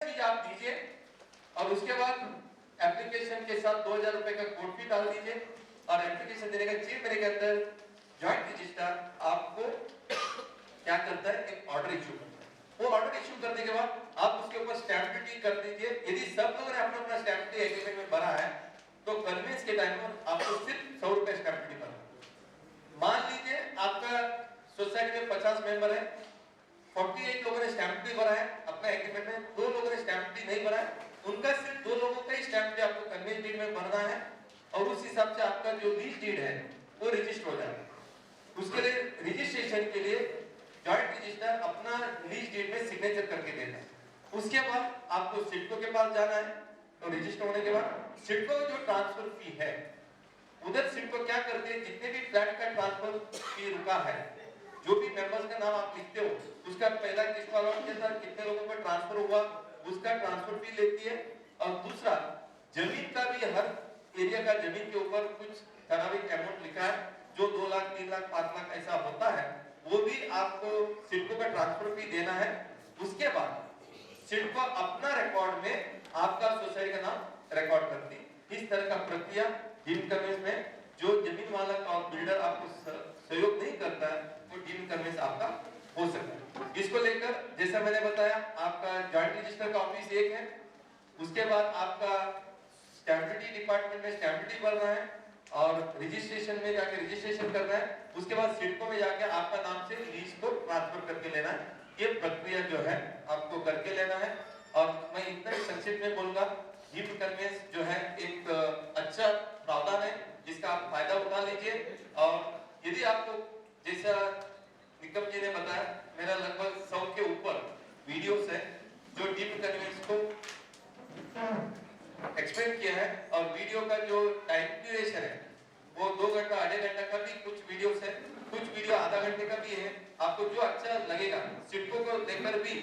चीज आप दीजिए और उसके बाद एप्लीकेशन के साथ 2000 रुपए का कोड भी डाल दीजिए और एप्लीकेशन देने का 6 महीने के अंदर जॉइंट रजिस्ट्रार आपको क्या करता है, एक ऑर्डर इशू करता है। वो ऑर्डर इशू करने के बाद आप उसके ऊपर स्टैंप ड्यूटी कर दीजिए। यदि सब लोगों ने अपना अपना स्टैंप ड्यूटी एग्रीमेंट में भरा है तो कन्वेंस के टाइम पर आपको सिर्फ 100 रुपए स्टैंप ड्यूटी भरना। मान लीजिए आपका सोसाइटी में 50 मेंबर है, 48 लोगों ने स्टैंप ड्यूटी भरा है अपना एग्रीमेंट में, 2 लोगों ने स्टैंप ड्यूटी नहीं भरा है, उनका सिर्फ 2 लोगों का ही स्टैंप ड्यूटी आपको कन्वेंस डीड में भरना है और उस हिसाब से आपका जो लीज डीड है वो रजिस्टर हो जाएगा। उसके लिए रजिस्ट्रेशन के लिए जॉइंट रजिस्टर अपना लीज डीड में सिग्नेचर करके देना है। उसके बाद आपको सिडको के पास जाना है तो रजिस्टर होने के बाद सिडको जो ट्रांसफर फी है उधर सिडको क्या करती है, जितने भी फ्लैट का ट्रांसफर फी रुका है, जो भी मेंबर्स का नाम आप लिखते हो उसका पहला किस्त वाला के साथ कितने लोगों को ट्रांसफर हुआ उसका ट्रांसफर फी लेती है। और दूसरा जमीन का भी हर एरिया का जमीन के ऊपर कुछ ठराविक अमाउंट लिखा है जो 2 लाख 3 लाख 5 लाख ऐसा होता है, वो भी आपको सिडको का ट्रांसफर फी देना है। उसके बाद सिडको अपना रिकॉर्ड में आपका सोसाइटी का नाम रिकॉर्ड करती है। इस तरह का प्रक्रिया डीम्ड कन्वेंस में जो जमीन मालक और बिल्डर आपको सहयोग नहीं करता है वो डीम्ड कन्वेंस आपका हो सकता है। इसको लेकर जैसा मैंने बताया आपका जॉइंट रजिस्टर का ऑफिस एक है, उसके बाद आपका स्टैंप ड्यूटी डिपार्टमेंट में स्टैंप ड्यूटी भरना है और रजिस्ट्रेशन में जाके रजिस्ट्रेशन करना है। उसके बाद सिडको में जाके आपका नाम से लीज को ट्रांसफर करके लेना है। ये प्रक्रिया जो है आपको करके लेना है। और मैं इतना ही संक्षिप्त में बोलूंगा, डीम्ड कन्वेंस जो है एक अच्छा प्रावधान है जिसका आप फायदा उठा लीजिए। और यदि आपको जैसा निकम जी ने बताया, मेरा लगभग 100 के ऊपर वीडियोस है जो डीम्ड कन्वेंस को एक्सप्लेन किया है और वीडियो का जो टाइम ड्यूरेशन है वो 2 घंटा आधे घंटा का भी कुछ वीडियोस है, कुछ वीडियो आधा घंटे का भी है। आपको जो अच्छा लगेगा सिडको को देखकर भी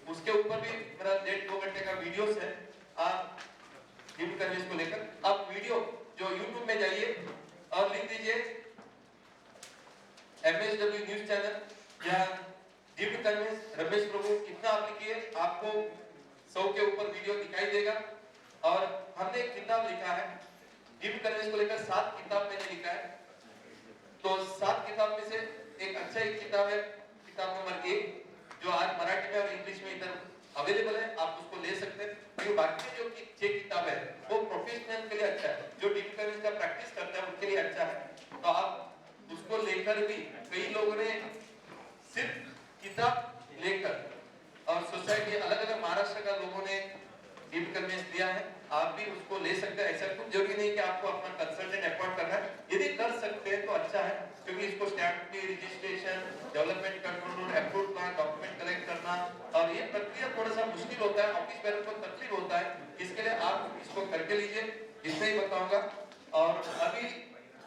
उसके ऊपर भी मेरा 1.5-2 घंटे का वीडियोस है आप डीम्ड कन्वेंस को लेकर। आप वीडियो जो यूट्यूब में जाइए और लिख दीजिए MSW न्यूज चैनल या डीम्ड कन्वेंस रमेश प्रभु, इतना आप लिखिए आपको 100 के ऊपर वीडियो दिखाई देगा। और हमने एक किताब लिखा है डीम्ड कन्वेंस को लेकर, 7 किताब मैंने लिखा है। तो 7 किताब में से एक अच्छा एक किताब है, किताब नंबर 1 जो आज मराठी में और इंग्लिश में इधर अवेलेबल है, आप उसको ले सकते हैं। क्योंकि बाकी जो 6 किताब है वो प्रोफेशनल के लिए अच्छा है, जो डीम्ड कन्वेंस का प्रैक्टिस करता है उनके लिए अच्छा है। तो आप उसको लेकर भी, कई लोगों ने सिर्फ किताब लेकर और सोसाइटी अलग अलग महाराष्ट्र का लोगों ने डीम्ड कन्वेंस दिया है, आप भी उसको ले सकते हैं। ऐसा कुछ जरूरी नहीं कि आपको अपना कंसल्टेंट अपॉइंट करना है, यदि कर सकते हैं तो अच्छा है। क्योंकि इसको स्टैंप की रजिस्ट्रेशन, डेवलपमेंट कंट्रोल, अप्रूव करना, डॉक्यूमेंट कलेक्ट करना और ये प्रक्रिया थोड़ा सा मुश्किल होता है, ऑफिस बेरर को तकलीफ होता है। इसके लिए आप इसको करके लीजिए, इतना ही बताऊंगा। और अभी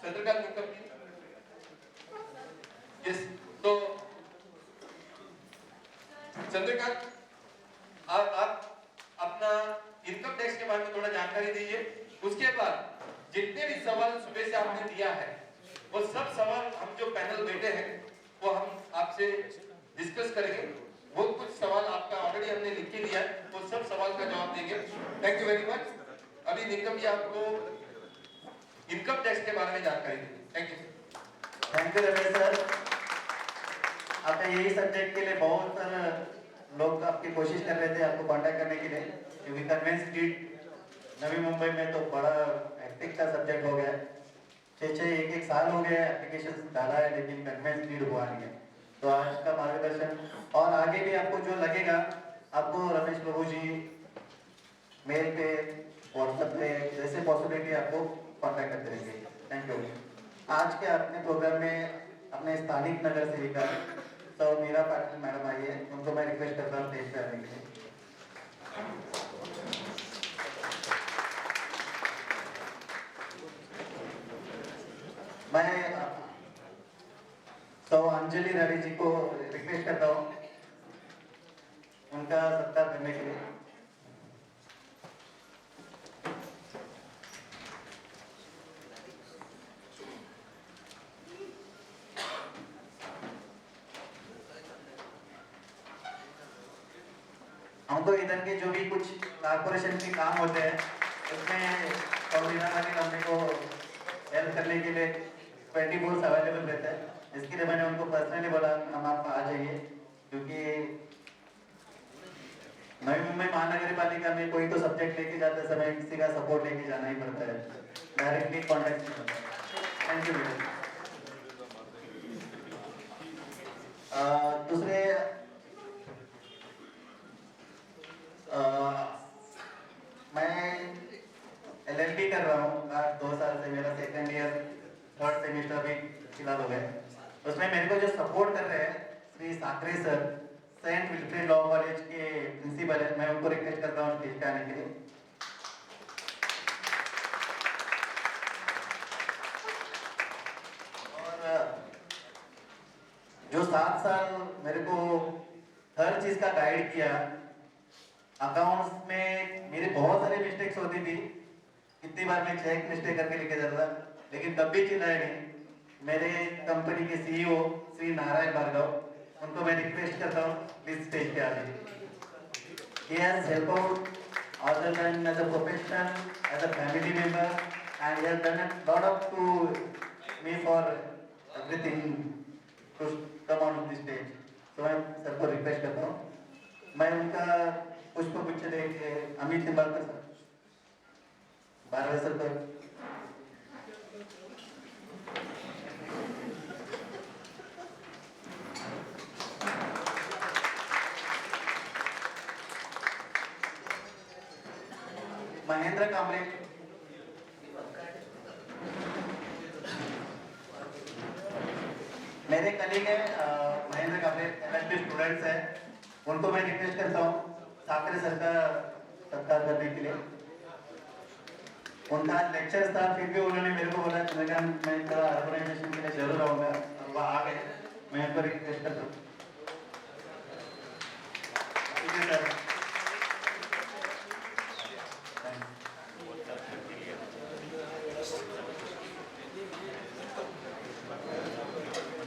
चंद्रकांत निकम जी, यस, तो चंद्रकांत आप अपना इनकम टैक्स के बारे में थोड़ा जानकारी दीजिए। उसके बाद जितने भी सवाल सुबह से आपने दिया है वो सब सवाल हम जो पैनल बैठे हैं वो हम आपसे डिस्कस करेंगे। वो कुछ सवाल आपका ऑलरेडी हमने लिख के दिया है, वो सब सवाल का जवाब देंगे। Thank you very much. अभी निकम जी आपको इनकम टैक्स के बारे में जानकारी देंगे। Thank you. Thank you Ramesh sir. आपका यही सब्जेक्ट के लिए बहुत लोग आपकी कोशिश कर रहे थे आपको कांटेक्ट करने के लिए, क्योंकि कन्वेंस डीड नवी मुंबई में तो बड़ा हेक्टिक का सब्जेक्ट हो गया है। 6-6 1-1 साल हो गए एप्लीकेशन डाला है लेकिन कन्वेंस डीड हुआ नहीं है। तो आज का मार्गदर्शन और आगे भी आपको जो लगेगा आपको रमेश प्रभु जी मेल पे व्हाट्सएप पे जैसे पॉसिबिलिटी आपको कांटेक्ट करते रहेंगे। Thank you. आज के अपने प्रोग्राम में अपने स्थानिक नगर सेविका तो मीरा पाटिल मैडम आई है, उनको मैं रिक्वेस्ट करता हूँ स्टेज पे आने के लिए। मैं तो अंजलि रानी जी को रिक्वेस्ट करता हूँ उनका सत्कार करने के लिए। उनको इधर के जो भी कुछ कारपोरेशन के काम होते हैं उसमें कोऑर्डिनेटर वाली कंपनी को हेल्प करने के लिए 24 अवेलेबल रहता है। इसके लिए मैंने उनको पर्सनली बोला हम आप आ जाइए, क्योंकि नवी मुंबई महानगर पालिका में कोई तो सब्जेक्ट लेके जाते समय किसी का सपोर्ट लेके जाना ही पड़ता है, डायरेक्टली कॉन्टेक्ट नहीं होता है। Thank you madam. दूसरे मैं LLB कर रहा हूँ 2 साल से, मेरा सेकंड ईयर 3rd सेमेस्टर भी फिलहाल हो गए। उसमें मेरे को जो सपोर्ट कर रहे हैं Shri Sakre sir, saint Wilfred law college के प्रिंसिपल है, मैं उनको रिक्वेस्ट करता हूँ स्टेज पे आने के लिए। और जो 7 साल मेरे को हर चीज का गाइड किया, अकाउंट्स में मेरे बहुत सारे मिस्टेक्स होती थी, कितनी बार मैं चेक मिस्टेक करके लिखे जाता था, लेकिन तब भी चिल्लाए नहीं। मेरे कंपनी के CEO श्री नारायण भार्गव, उनको मैं रिक्वेस्ट करता हूँ प्लीज स्टेज पे आ जाइए। He has helped out other than as a professional, as a family member, and he has done a lot of to me for everything to come on this stage. So मैं सबको request करता हूँ। मैं उनका पुष्प गुच्छ देके Amit Nimbalkar sir, 12वें sir पर महेंद्र कांबळे, मेरे कलीग है महेंद्र कांबळे, LLB स्टूडेंट्स है, उनको मैं रिक्वेस्ट करता हूँ साकरे सर का सत्कार करने के लिए। उनका लेक्चर था, फिर भी उन्होंने मेरे को बोला मैं थोड़ा ऑर्गेनाइजेशन के लिए जरूर आऊँगा, वो आ गए। मैं उनको रिक्वेस्ट करता हूँ। ठीक है सर।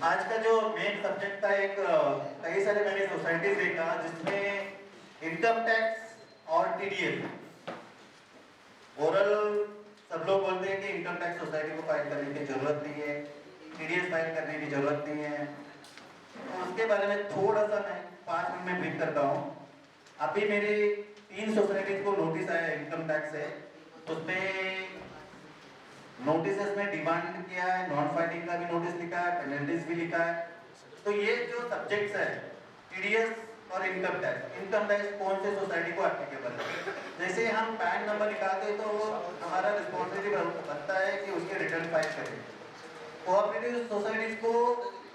आज का जो मेन सब्जेक्ट था, एक कई सारे मैंने सोसाइटीज देखा जिसमें इनकम टैक्स और TDS ओरल सब लोग बोलते हैं कि इनकम टैक्स सोसाइटी को फाइल करने की जरूरत नहीं है, TDS फाइल करने की जरूरत नहीं है। तो उसके बारे में थोड़ा सा मैं 5 मिनट में ब्रीफ करता हूँ। अभी मेरे 3 सोसाइटीज को नोटिस आया इनकम टैक्स से, उसमें नोटिस में डिमांड किया है, नॉन फाइलिंग का भी नोटिस लिखा है, पेनल्टीज भी लिखा है। तो ये जो सब्जेक्ट्स है TDS और इनकम टैक्स कौन से सोसाइटी को एप्लीकेबल है। जैसे हम पैन नंबर निकालते तो हमारा रिस्पॉन्सिबिलिटी बनता है कि उसके रिटर्न फाइल करें। कोऑपरेटिव सोसाइटीज को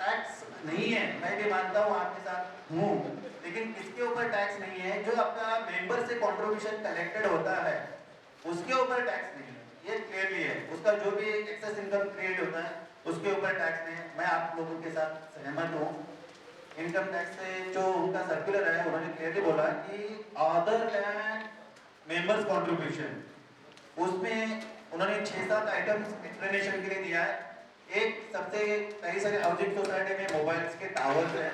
टैक्स नहीं है, मैं भी मानता हूँ, आपके साथ हूँ, लेकिन इसके ऊपर टैक्स नहीं है। जो आपका मेंबर से कंट्रीब्यूशन कलेक्टेड होता है उसके ऊपर टैक्स नहीं है, ये क्लियरली है। उसका जो भी एक्सेस इनकम क्रिएट होता है उसके ऊपर टैक्स नहीं है। मैं आप लोगों के साथ सहमत हूँ। इनकम टैक्स से जो उनका सर्कुलर है, उन्होंने क्लियरली बोला कि अदर देन मेंबर्स कंट्रीब्यूशन, उसमें उन्होंने 6-7 आइटम्स एक्सप्लेनेशन के लिए दिया है। एक सबसे कई सारे हाउसिंग सोसाइटी में मोबाइल्स के टावर्स हैं,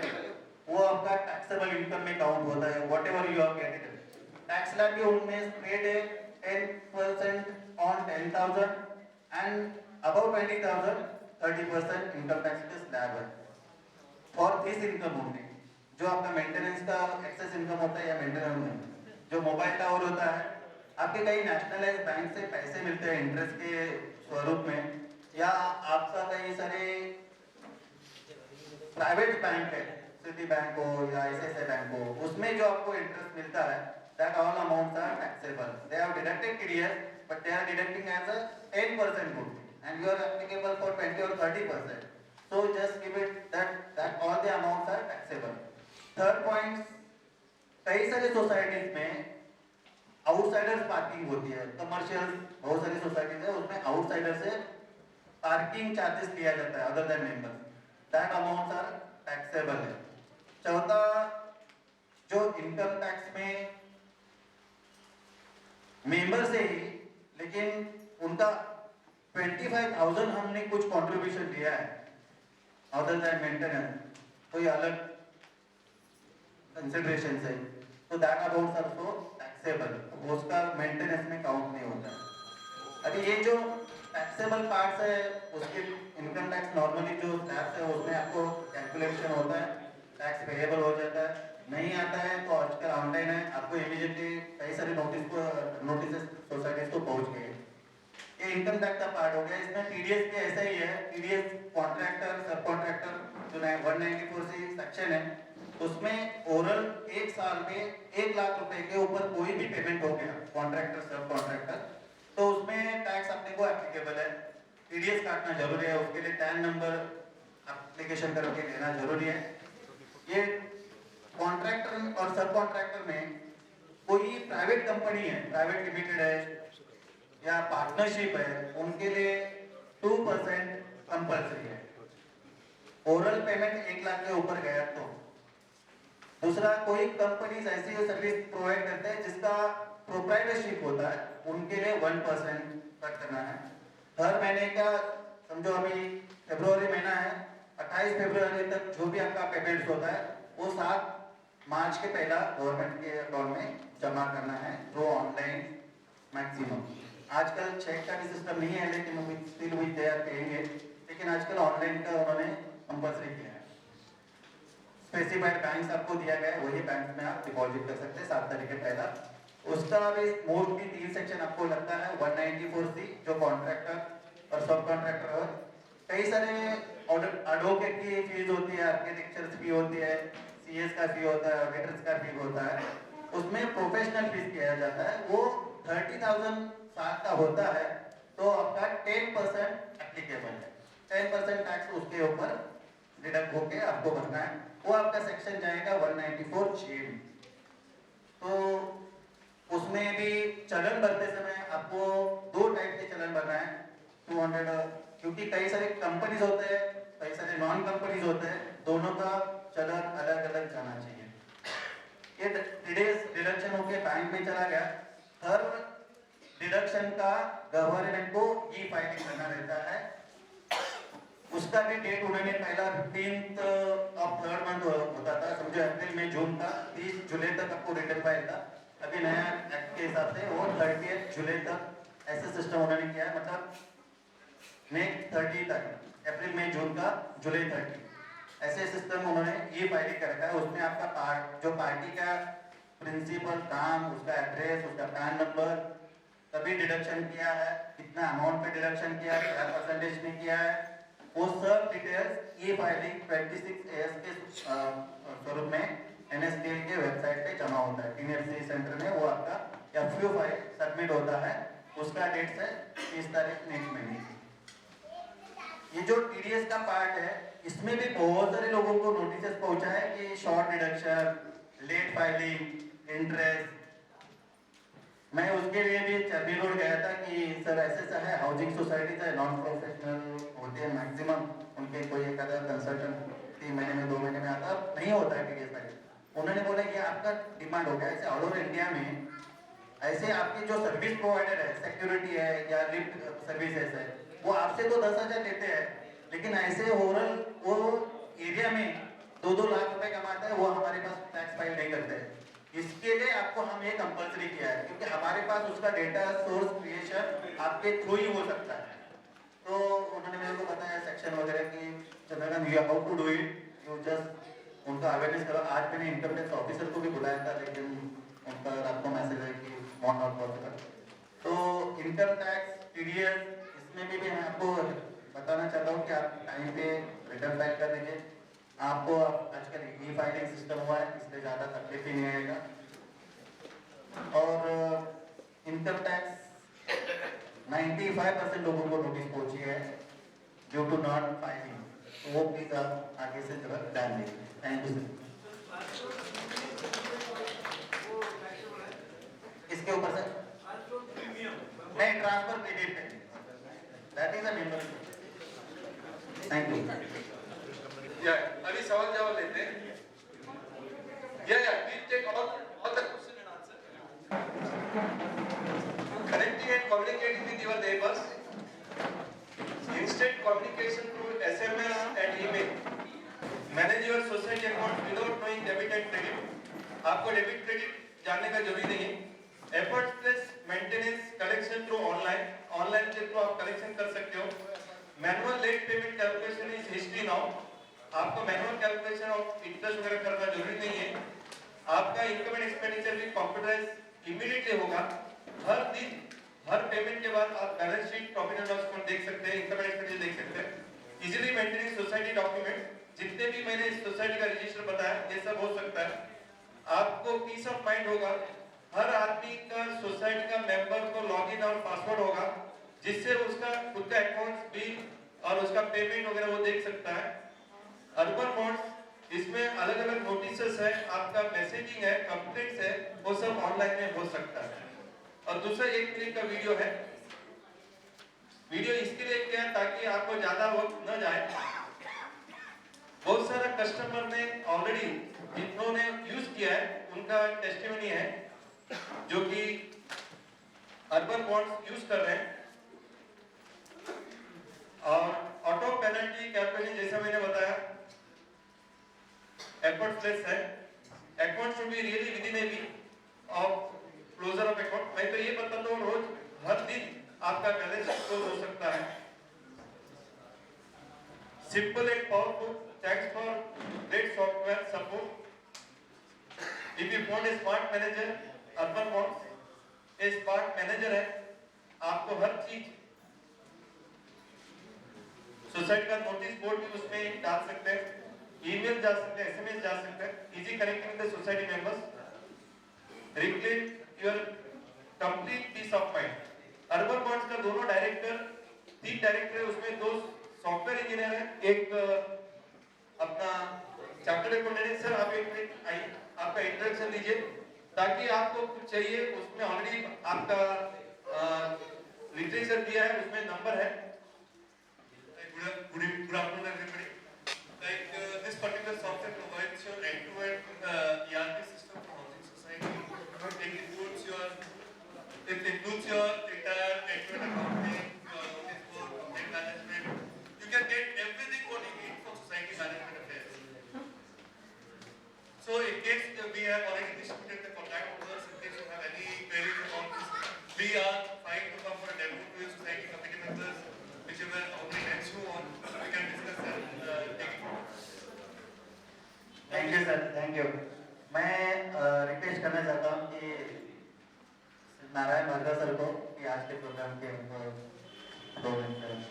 वो आपका टैक्सेबल इनकम में काउंट होता है, what ever you have gated. Tax slab भी उनमें स्प्रेड है 10% on 10,000 and above 20,000 30% income tax के स्लैब है। और दिस इनकम ओनली, जो आपका मेंटेनेंस का एक्सेस इनकम होता है या मेंटेनेंस में जो मोबाइल टावर होता है, आपके कई नेशनलाइज बैंक से पैसे मिलते हैं इंटरेस्ट के स्वरूप में, या आपका कई सारे प्राइवेट बैंक है, सिटी बैंक हो या ICICI बैंक हो, उसमें जो आपको इंटरेस्ट मिलता है, that all amounts are taxable. They have deducted TDS, but they are deducting as a 10% only, and you are applicable for 20 or 30%. So just give it that all the amounts are taxable. Third point, कई सारे societies में outsiders parking होती है, commercial बहुत सारी societies है, उसमें outsider से पार्किंग चार्जेस लिया जाता है other than members, that amounts are taxable है। चौथा, जो इनकम टैक्स में मेंबर से ही, लेकिन उनका 25,000 हमने कुछ कंट्रीब्यूशन दिया है अदर देन मेंटेनेंस, कोई अलग कंसिडरेशन से, तो तो दैट अमाउंट आल्सो टैक्सेबल, उसका मेंटेनेंस में काउंट नहीं होता है। अभी ये जो टैक्सेबल पार्ट्स है उसके इनकम टैक्स नॉर्मली जो स्लैब्स है उसमें आपको कैलकुलेशन होता है, टैक्स पेएबल हो जाता है। नहीं आता है तो आजकल ऑनलाइन है, आपको इमीडिएटली कई सारे नोटिस सोसाइटीज को पहुंच गए। ये इनकम टैक्स का पार्ट हो गया। इसमें टीडीएस भी ऐसा ही है, टीडीएस कॉन्ट्रैक्टर सब कॉन्ट्रैक्टर जो 194C सेक्शन है उसमें ओरल एक साल में 1 लाख रुपए के ऊपर कोई भी पेमेंट हो गया कॉन्ट्रैक्टर सब कॉन्ट्रैक्टर, तो उसमें टैक्स अपने को एप्लीकेबल है। टीडीएस काटना जरूरी है, उसके लिए टैन नंबर एप्लीकेशन करके लेना जरूरी है। ये कॉन्ट्रैक्टर और सब कॉन्ट्रैक्टर में कोई प्राइवेट कंपनी है, प्राइवेट लिमिटेड है या पार्टनरशिप है, उनके लिए 2% कंपल्सरी है। ओरल पेमेंट 1 लाख के ऊपर गया तो। दूसरा, कोई कंपनीज ऐसी सर्विस प्रोवाइड करते हैं जिसका प्रोप्राइटरशिप होता है, उनके लिए 1% कट करना है। हर महीने का समझो अभी फरवरी महीना है, 28 फरवरी तक जो भी आपका पेमेंट होता है वो 7 मार्च के पहला गवर्नमेंट के अकाउंट में जमा करना है थ्रू ऑनलाइन मैक्सिमम। आजकल चेक का भी सिस्टम नहीं है, लेकिन still we they are paying it, लेकिन आजकल ऑनलाइन का उन्होंने कंपल्सरी किया है। स्पेसिफाइड बैंक आपको दिया गया है, वही बैंक में आप डिपॉजिट कर सकते हैं 7 तारीख के पहला। उसका भी मोस्टली 3 सेक्शन आपको लगता है, 194C जो कॉन्ट्रैक्टर और सब कॉन्ट्रैक्टर, और कई सारे एडवोकेट की फीस होती है, आर्किटेक्चर फी होती है, सीएस का फी होता है, ऑडिटर्स का फी होता है। उसमें प्रोफेशनल फीस किया जाता है, वो 30,000 साल का होता है तो आपका 10% एप्लीकेबल है। 10% टैक्स उसके ऊपर डिडक्ट होके आपको भरना है, वो आपका सेक्शन जाएगा 194J में। तो उसमें भी चलन भरते समय आपको 2 टाइप के चलन भरना है, 200, क्योंकि कई सारे कंपनीज होते हैं, कई सारे नॉन कंपनीज होते हैं, दोनों का चलन अलग अलग जाना चाहिए। ये टीडीएस डिडक्शन होके बैंक में चला गया, हर डिडक्शन का गवर्नमेंट को ई फाइलिंग करना रहता है। उसका भी डेट उन्होंने पहला 15th ऑफ थर्ड मंथ होता था, समझो अप्रैल में जून का 30 जुलाई तक आपको रिटर्न फाइल था। अभी नया एक्ट के हिसाब से वो 30 जुलाई तक ऐसे सिस्टम उन्होंने किया है, मतलब नेक्स्ट 30 तक, अप्रैल मई जून का जुलाई 30 ऐसे सिस्टम उन्होंने ई फाइलिंग कर रखा है। उसमें आपका जो पार्टी का प्रिंसिपल काम, उसका एड्रेस, उसका पैन नंबर, कभी डिडक्शन किया है, कितना अमाउंट पे डिडक्शन किया है, क्या परसेंटेज में किया है, वो सब डिटेल्स ई फाइलिंग 26AS के स्वरूप में NSDL के वेबसाइट पे जमा होता है। TNFC सेंटर में वो आपका FU फाइल सबमिट होता है, उसका डेट है 30 तारीख नेक्स्ट महीने की। ये जो TDS का पार्ट है, इसमें भी बहुत सारे लोगों को नोटिस पहुंचा है कि short deduction, late filing, interest. मैं उसके लिए भी चर्बी रोड गया था कि सर ऐसा है, हाउसिंग सोसाइटी है, नॉन प्रोफेशनल होते हैं मैक्सिमम, उनके कोई एक आधा कंसल्टेंट 3 महीने में 2 महीने में आता, नहीं होता है टीडीएस फाइल। उन्होंने बोला कि आपका डिमांड हो गया। ऐसे ऑल ओवर इंडिया में ऐसे आपकी जो सर्विस प्रोवाइडर है, सिक्योरिटी है या लिफ्ट सर्विसेज है, वो आपसे तो 10,000 लेते हैं, लेकिन ऐसे ओवरऑल वो एरिया में 2-2 लाख रुपए कमाता है, वो हमारे पास टैक्स फाइल नहीं करते हैं। इसके लिए आपको हम ये कंपल्सरी किया है, क्योंकि हमारे पास उसका डेटा सोर्स क्रिएशन आपके थ्रू ही हो सकता है। तो उन्होंने मेरे को बताया सेक्शन वगैरह की, Chandrakant you how to do it, you just उनका अवेयरनेस करो। आज मैंने इनकम टैक्स ऑफिसर को भी बुलाया था, लेकिन उनका रात को मैसेज है कि नॉट पॉसिबल। तो इनकम टैक्स टीडीएस, इसमें भी मैं आपको बताना चाहता हूँ कि आप टाइम पे रिटर्न फाइल कर लीजिए। आपको आजकल ई फाइलिंग सिस्टम हुआ है, इसलिए ज़्यादा तकलीफ ही नहीं आएगा। और इनकम टैक्स 95% लोगों को नोटिस पहुंची है ड्यू टू नॉट फाइलिंग, तो वो प्लीज आप आगे से जरा ध्यान दीजिए। Thank you sir. इसके ऊपर सर नहीं, ट्रांसफर क्रेडिट है, that is a member. Thank you. अभी सवाल जवाब लेते हैं। Please take all the question and answer. Connecting and communicating with your neighbors. Instant communication through SMS and email. Manage your society account without knowing debit and credit. आपको debit credit जानने का जरूरी नहीं है। Efforts plus maintenance collection through online के through आप collection कर सकते हो। Manual late payment calculation is history now. आपको मैनुअल कैलकुलेशन और इंटरेस्ट वगैरह करना जरूरी नहीं है। आपका इनकम एंड एक्सपेंडिचर भी कंप्यूटराइज इमीडिएटली होगा। हर दिन हर पेमेंट के बाद आप balance sheet profit and loss account देख सकते हैं, इनकम एंड एक्सपेंडिचर देख सकते हैं। इजीली मेंटेनिंग सोसाइटी डॉक्यूमेंट, जितने भी मैंने सोसाइटी का रजिस्टर बताया ये सब हो सकता है। आपको पीस ऑफ माइंड होगा। हर आदमी का सोसाइटी का मेंबर को लॉगिन और पासवर्ड होगा, जिससे उसका खुद का अकाउंट बिल और उसका पेमेंट वगैरह वो देख सकता है। अर्बन बॉन्ड्स, इसमें अलग अलग नोटिसेस है, आपका मैसेजिंग है, कंप्लेंट्स है, वो सब ऑनलाइन में हो सकता है। और दूसरा 1 मिनट का वीडियो है। वीडियो इसके लिए किया ताकि आपको ज्यादा वक्त न जाए। बहुत सारा कस्टमर ने ऑलरेडी जिन्होंने यूज किया है उनका टेस्टिमनी है, जो कि अर्बन बॉन्ड्स यूज कर रहे हैं। और ऑटो पेनल्टी कैलकुलेशन जैसा मैंने बताया एफर्ट प्लस है। Account should be really within a week of closure of account. मैं तो ये बताता हूँ रोज हर दिन आपका बैलेंस क्लोज हो सकता है। Simple and powerful, thanks for great software support. If you want a smart manager, urban bonds A smart manager है। आपको हर चीज सोसाइटी का नोटिस बोर्ड भी उसमें डाल सकते हैं, ईमेल जा सकते हैं, एसएमएस जा सकते हैं। Easy connecting with the society members, reclaim your complete peace of mind. Urban bonds का दोनों डायरेक्टर, 3 डायरेक्टर है, उसमें 2 सॉफ्टवेयर इंजीनियर है, एक अपना चार्टर्ड अकाउंटेंट। सर आप एक मिनट आइए, आपका इंट्रोडक्शन दीजिए ताकि आपको कुछ चाहिए उसमें ऑलरेडी आपका लिटरेचर दिया है, उसमें नंबर है। Good afternoon everybody. This particular software provides your end-to-end ERP system for housing society. It includes your entire end-to-end accounting, your notice board, complaint management. You can get everything what you need for society management affairs. So in case we have already distributed the contact numbers, in case you have any queries about this, we are fine to come for a demo to your society committee members, whichever already next you on, we can discuss and take it forward. Thank you sir, thank you. मैं request करना चाहता हूँ कि Narayan Bhargava sir को कि आज के programme के उनको 2 मिनट करें।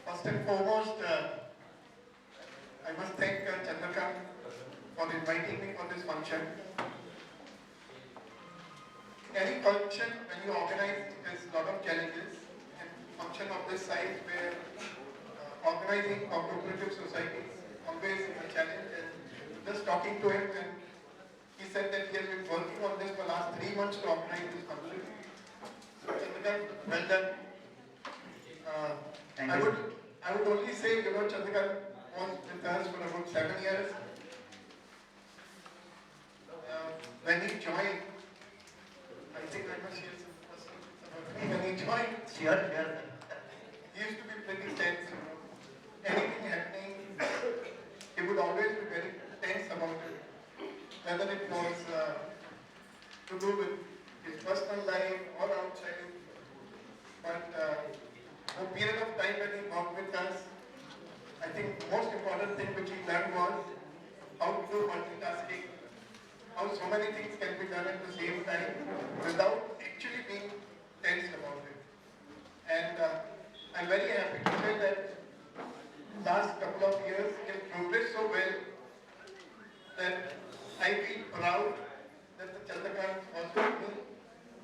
First and foremost, I must thank Chandrakant for inviting me for this function. Any function when you organize, there's a lot of challenges. And function of this size where organizing a cooperative society is always a challenge. And just talking to him, and he said that he has been working on this for the last 3 months to organize this function. So Chandrakant, well done. I would only say, Chandrakant was with us for about 7 years. When he joined, I think I must share some personal things about me. When he joined, Sure. he used to be pretty tense. Anything happening, he would always be very tense about it. Whether it was to do with his personal life or outside. But a period of time when he worked with us, I think the most important thing which he learned was how to do multitasking, how so many things can be done at the same time without actually being tensed about it. And I'm very happy to say that last couple of years he has progressed so well that I feel proud that the Chandrakant was with me,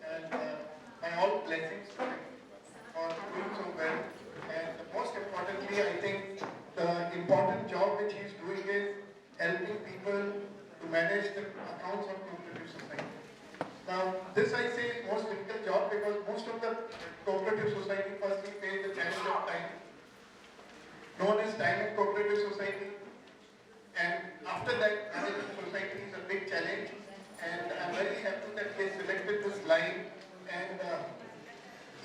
and my all blessings to him for doing so well. And most importantly, I think the important job which he is doing is helping people to manage the accounts of cooperative society. Now, this I say is most difficult job because most of the cooperative society firstly face the challenge of time. No one is time in cooperative society, and after that, managing society is a big challenge. And I'm very happy that he has selected this line, and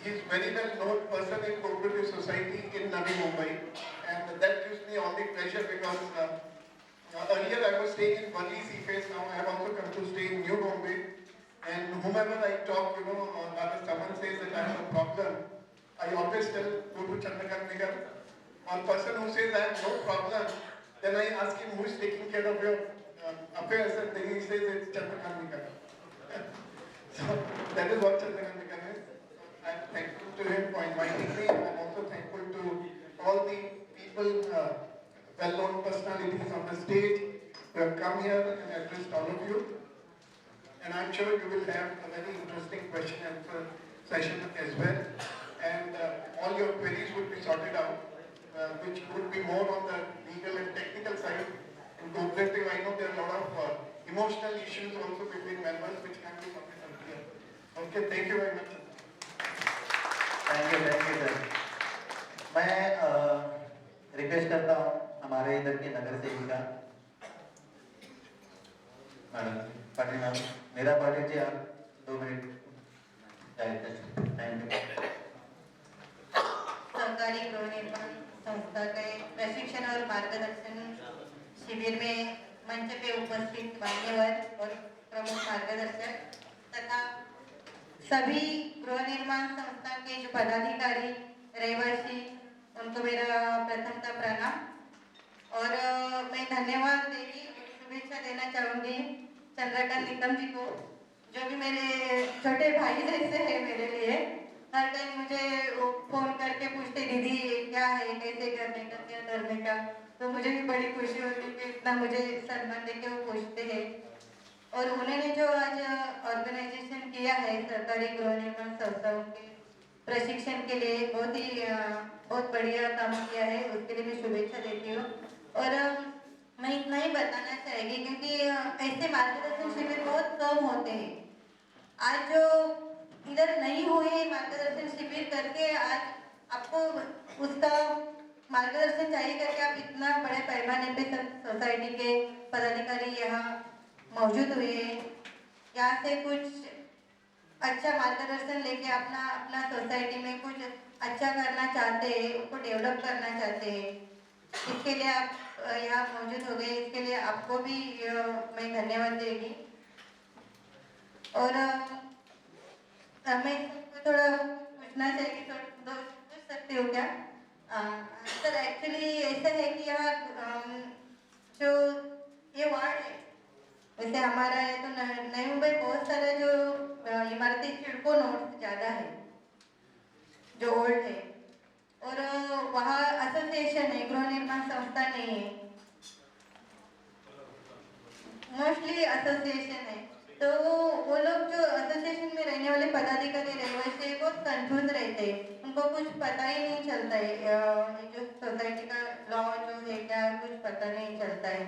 he's very well known person in cooperative society in Navi Mumbai, and that gives me all the pleasure because earlier I was staying in Bali Seaface, now I have also come to stay in New Bombay, and whomever I talk, rather someone says that I have a problem, I always tell, go to Chandrakant Nigam. One person who says I have no problem, then I ask him who is taking care of your affairs, and then he says it's Chandrakant Nigam. So that is what Chandrakant Nigam is. I'm thankful to him for inviting me, and I'm also thankful to all the people, well-known personalities on the stage who have come here and addressed all of you. And I'm sure you will have a very interesting question and answer session as well. And all your queries would be sorted out, which would be more on the legal and technical side. In cooperative, I know there are a lot of emotional issues also between members which can be sorted out here. Okay, thank you very much. Thank you sir. मैं request करता हूँ हमारे इधर के नगर सेविका madam Patil ma'am, मेरा पाटिल जी, आप 2 minute. Thank you. सरकारी गृह निर्माण संस्था के प्रशिक्षण और मार्गदर्शन शिविर में मंच पे उपस्थित मान्यवर और प्रमुख मार्गदर्शक तथा सभी गृह निर्माण संस्था के जो पदाधिकारी रहवासी, उनको मेरा प्रथमतः प्रणाम। और मैं धन्यवाद देगी, शुभेच्छा देना चाहूँगी चंद्रकांत निकम जी को, जो भी मेरे छोटे भाई जैसे हैं मेरे लिए। हर टाइम मुझे वो फोन करके पूछते, दीदी क्या है, कैसे करने का, क्या करने का, तो मुझे भी बड़ी खुशी होती कि इतना मुझे सम्मान देके वो पूछते हैं। और उन्होंने जो आज ऑर्गेनाइजेशन किया है सरकारी गृह निर्माण संस्थाओं के प्रशिक्षण के लिए, बहुत बढ़िया काम किया है, उसके लिए मैं शुभेच्छा देती हूँ। और मैं इतना ही बताना चाहेगी क्योंकि ऐसे मार्गदर्शन शिविर बहुत कम होते हैं। आज जो इधर नहीं हुए मार्गदर्शन शिविर करके आज आपको उसका मार्गदर्शन चाहिए करके आप इतना बड़े पैमाने पे सब सोसाइटी के पदाधिकारी यहाँ मौजूद हुए, यहाँ से कुछ अच्छा मार्गदर्शन लेके अपना सोसाइटी में कुछ अच्छा करना चाहते हैं, उसको डेवलप करना चाहते हैं, इसके लिए आप यहाँ मौजूद हो गए, इसके लिए आपको भी मैं धन्यवाद देगी। और मैं थोड़ा पूछना चाहेगी, तो पूछ सकती हो क्या? सर एक्चुअली ऐसा है कि यहाँ जो ये वार्ड है, वैसे हमारा है तो नई मुंबई बहुत सारा जो इमारती सिडको नोट्स ज़्यादा है जो ओल्ड है, और वहाँ एसोसिएशन है, गृह निर्माण संस्था नहीं है, मोस्टली एसोसिएशन है। तो वो लोग जो एसोसिएशन में रहने वाले पदाधिकारी रहवासी बहुत कंफ्यूज रहते हैं, उनको कुछ पता ही नहीं चलता है, जो सोसाइटी का लॉ जो है क्या कुछ पता नहीं चलता है।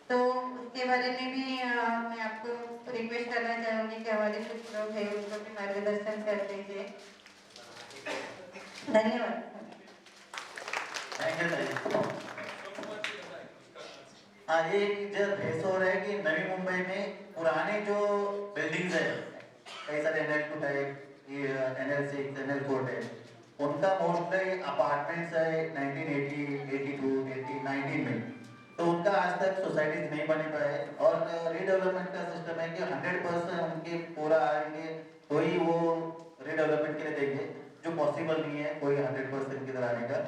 तो उसके बारे में भी मैं आपको रिक्वेस्ट करना चाहूँगी कि हमारे कुछ लोग हैं उनको भी मार्गदर्शन कर दीजिए। धन्यवाद। Thank you. हाँ, ये जब बहस हो रहा है कि नवी मुंबई में पुराने जो बिल्डिंग्स है, कई सारे NL2 टाइप, NL6, NL4 है, उनका मोस्टली अपार्टमेंट्स है 1980, 82, 80, 19 में, तो उनका आज तक सोसाइटीज नहीं बने पाए। और रीडेवलपमेंट का सिस्टम है कि 100% उनके पूरा आएंगे तो ही वो रीडेवलपमेंट के लिए देंगे, जो पॉसिबल नहीं है कोई 100% किधर आने का।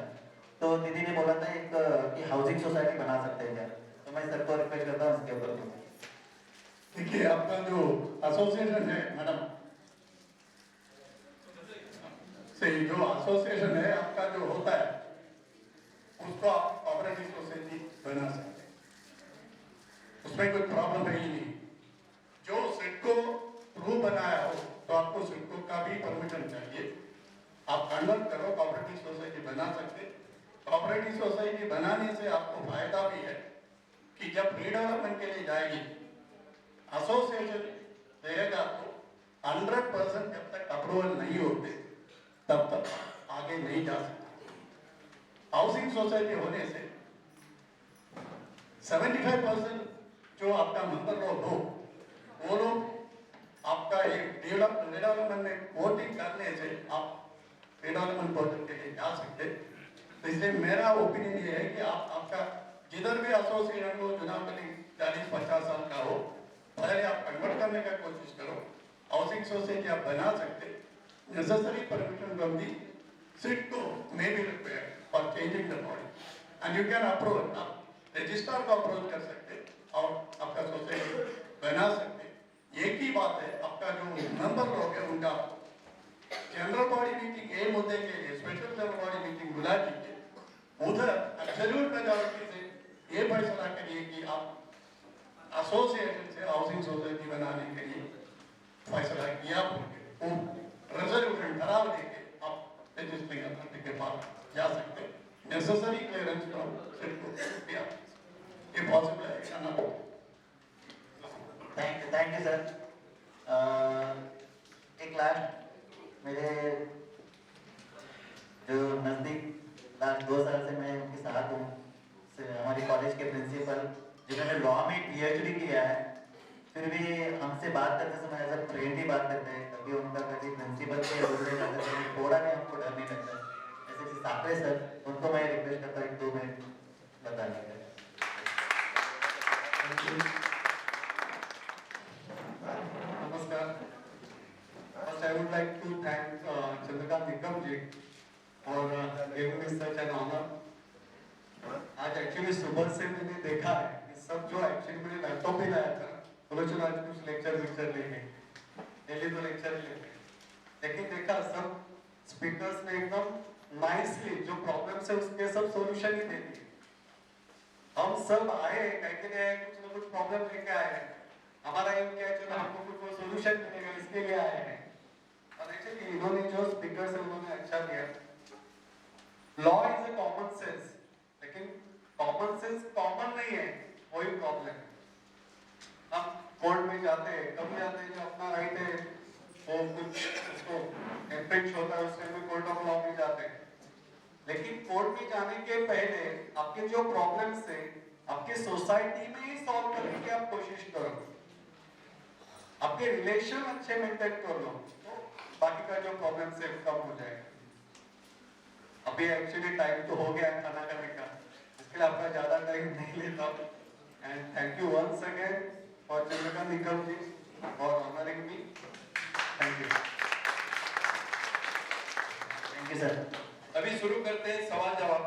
तो दीदी ने बोला था एक कि हाउसिंग सोसाइटी बना सकते हैं क्या, तो मैं सर को रिक्वेस्ट करता हूँ उसके ऊपर। देखिए, आपका जो एसोसिएशन है मैडम, सही जो एसोसिएशन है आपका जो होता है उसको आप कोऑपरेटिव सोसाइटी बना सकते हैं, उसमें कोई प्रॉब्लम है ही नहीं। जो सिडको प्रूफ बनाया हो तो आपको सिडको का भी परमिशन चाहिए, आप कन्वर्ट करो कोऑपरेटिव सोसाइटी बना सकते। कोऑपरेटिव सोसाइटी बनाने से आपको फायदा भी है कि जब रीडेवलपमेंट के लिए जाएगी एसोसिएशन रहेगा तो 100% जब तक अप्रूवल नहीं होते तब तक आगे नहीं जा सकता। हाउसिंग सोसाइटी होने से 75% जो आपका मेंबर लोग हो वो लोग आपका एक डेवलपमेंट में वोटिंग करने से आप रिटायरमेंट प्रोजेक्ट के लिए जा सकते। तो इसलिए मेरा ओपिनियन ये है कि आपका जिधर भी एसोसिएशन हो, चुनाव के लिए 40-50 साल का हो, पहले आप कन्वर्ट करने का कोशिश करो। हाउसिंग सोसाइटी आप बना सकते, necessary permission from the CIDCO may be required for changing the body and you can approach, आप रजिस्ट्रार को अप्रोच कर सकते और आपका सोसाइटी बना सकते। एक ही बात है, आपका जो मेंबर लोग है उनका जनरल बॉडी मीटिंग ए मुद्दे के लिए स्पेशल जनरल बॉडी मीटिंग बुला दीजिए, उधर एब्सोल्यूट मेजॉरिटी से ये फैसला करिए कि आप एसोसिएशन से हाउसिंग सोसाइटी बनाने के लिए फैसला किया, वो रेजोल्यूशन ठहराव देके आप रजिस्ट्रिंग अथॉरिटी के पास जा सकते हैं। नेसेसरी क्लियरेंस फ्रॉम सिडको भी आप ये पॉसिबल है या ना? Thank you sir. एक लास्ट, मेरे जो नज़दीक लास्ट 2 साल से मैं उनके साथ हूँ, हमारी कॉलेज के प्रिंसिपल जिन्होंने लॉ में PhD किया है, फिर भी हमसे बात करते समय एज अ फ्रेंड ही बात करते हैं, कभी उनका कभी प्रिंसिपल के रूप में जाते हैं, थोड़ा भी हमको डर नहीं लगता। जैसे साकरे सर, उनको मैं रिक्वेस्ट करता हूँ 1-2 मिनट बताने का। नमस्कार। First, I would like to thank Chandrakant Nikam ji for giving me such an honor. आज एक्चुअली सुबह से मैंने देखा है कि सब जो एक्चुअली मैंने लैपटॉप भी लाया था, बोलो चलो आज कुछ लेक्चर लेंगे, डेली तो लेक्चर लेंगे, लेकिन देखा सब स्पीकर्स ने एकदम नाइसली जो प्रॉब्लम्स है उसके सब सॉल्यूशन ही दे दिए। हम सब आए कहते हैं कुछ ना कुछ प्रॉब्लम लेके आए हैं, हमारा एम क्या है, चलो हमको कुछ सॉल्यूशन मिलेगा इसके लिए आए हैं। और एक्चुअली इन्होंने जो स्पीकर्स है उन्होंने अच्छा किया। Law is a common sense, लेकिन कॉमन सेंस कॉमन नहीं है, वही प्रॉब्लम है। हम कोर्ट में जाते हैं, कब जाते हैं, जो अपना राइट है वो कुछ उसको इन्फ्रिंज होता है, उससे में कोर्ट ऑफ लॉ में जाते हैं। लेकिन कोर्ट में जाने के पहले आपके जो प्रॉब्लम्स है आपके सोसाइटी में ही सॉल्व करने की आप कोशिश करो, आपके रिलेशन अच्छे मेंटेन कर लो, तो बाकी का जो प्रॉब्लम है कम हो जाएगा। अभी एक्चुअली टाइम तो हो गया खाना खाने का, इसके लिए आपका ज्यादा टाइम नहीं लेता हूँ। And thank you once again for Chandrakant Nikam ji for honouring me. Thank you sir. अभी शुरू करते हैं सवाल जवाब।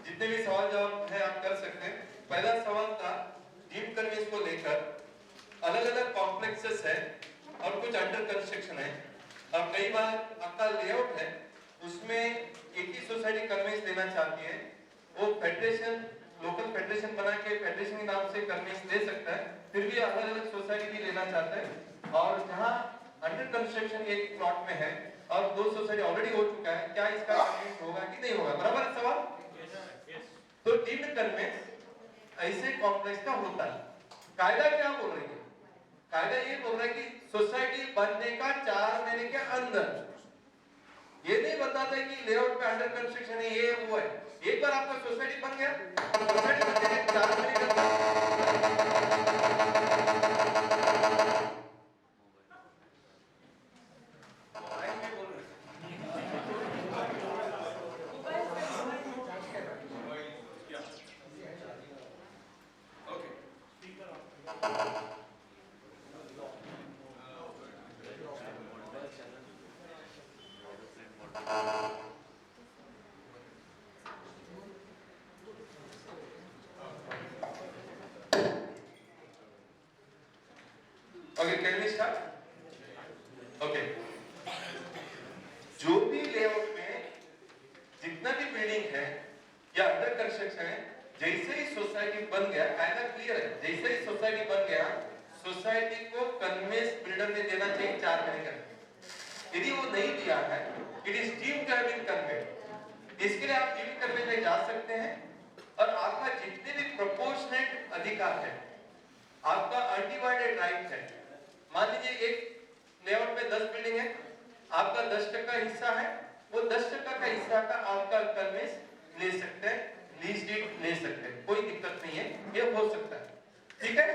जितने भी सवाल जवाब है आप कर सकते हैं। पहला सवाल था डीप कन्वेंस को लेकर, अलग अलग कॉम्प्लेक्सेस है और कुछ अंडर कंस्ट्रक्शन है, और कई बार आपका लेआउट है उसमें एक ही सोसाइटी कन्वेंस लेना चाहती है, वो फेडरेशन लोकल फेडरेशन बना के फेडरेशन के नाम से कन्वेंस दे सकता है, फिर भी अलग अलग सोसाइटी भी लेना चाहता है। और जहां अंडर कंस्ट्रक्शन एक प्लॉट में है और 2 सोसाइटी ऑलरेडी हो चुका है, क्या इसका कन्वेंस होगा कि नहीं होगा? बराबर है सवाल? तो डीम्ड कन्वेंस ऐसे कॉम्प्लेक्स का होता है। कायदा क्या बोल रही है? कायदा ये बोल रहा है कि सोसाइटी बनने का 4 महीने के अंदर, ये नहीं बताता है कि लेआउट पे अंडर कंस्ट्रक्शन है, ये वो है। एक बार आपका सोसाइटी बन गया, सोसाइटी बनने के 4 महीने के Okay, can we start? Okay. जो भी लेआउट में जितना भी बिल्डिंग है या अंडर कंस्ट्रक्शन है, जैसे ही सोसाइटी बन गया, कायदा क्लियर है, जैसे ही सोसाइटी बन गया, सोसाइटी को कन्वेंस बिल्डर ने देना चाहिए 4 महीने का। यदि वो नहीं दिया है, it is deemed to have been conveyed. इसके लिए आप डीम्ड कन्वेंस में जा सकते हैं और आपका जितने भी प्रोपोर्शनेट अधिकार है, आपका अनडिवाइडेड राइट है। मान लीजिए एक लेआउट में 10 बिल्डिंग है, आपका 10% हिस्सा है, वो 10% का हिस्सा का आपका कन्वेंस ले सकते हैं, लीज डीड ले सकते हैं, कोई दिक्कत नहीं है, ये हो सकता है। ठीक है?